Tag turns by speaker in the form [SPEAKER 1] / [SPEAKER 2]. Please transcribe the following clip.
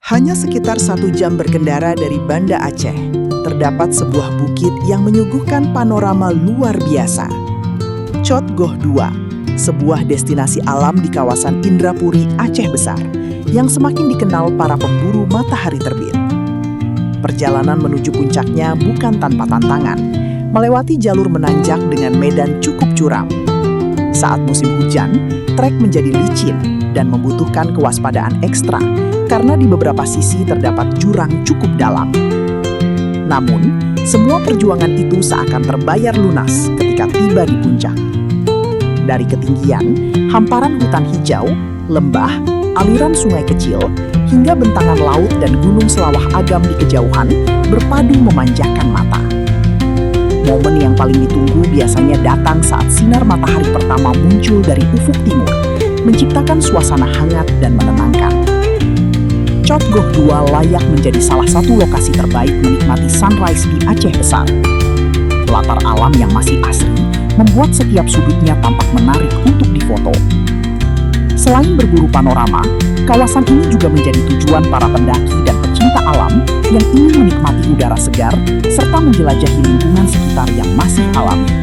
[SPEAKER 1] Hanya sekitar 1 jam berkendara dari Banda Aceh, terdapat sebuah bukit yang menyuguhkan panorama luar biasa. Chot Goh 2, sebuah destinasi alam di kawasan Indrapuri, Aceh Besar, yang semakin dikenal para pemburu matahari terbit. Perjalanan menuju puncaknya bukan tanpa tantangan, melewati jalur menanjak dengan medan cukup curam. Saat musim hujan, trek menjadi licin dan membutuhkan kewaspadaan ekstra karena di beberapa sisi terdapat jurang cukup dalam. Namun, semua perjuangan itu seakan terbayar lunas ketika tiba di puncak. Dari ketinggian, hamparan hutan hijau, lembah, aliran sungai kecil, hingga bentangan laut dan gunung selawah agam di kejauhan berpadu memanjakan mata. Momen yang paling ditunggu biasanya datang saat sinar matahari pertama muncul dari ufuk timur, menciptakan suasana hangat dan menenangkan. Chot Goh 2 layak menjadi salah satu lokasi terbaik menikmati sunrise di Aceh Besar. Latar alam yang masih asri membuat setiap sudutnya tampak menarik untuk difoto. Selain berburu panorama, kawasan ini juga menjadi tujuan para pendaki dan pecinta alam yang ingin menikmati udara segar serta menjelajahi lingkungan sekitar yang masih alami.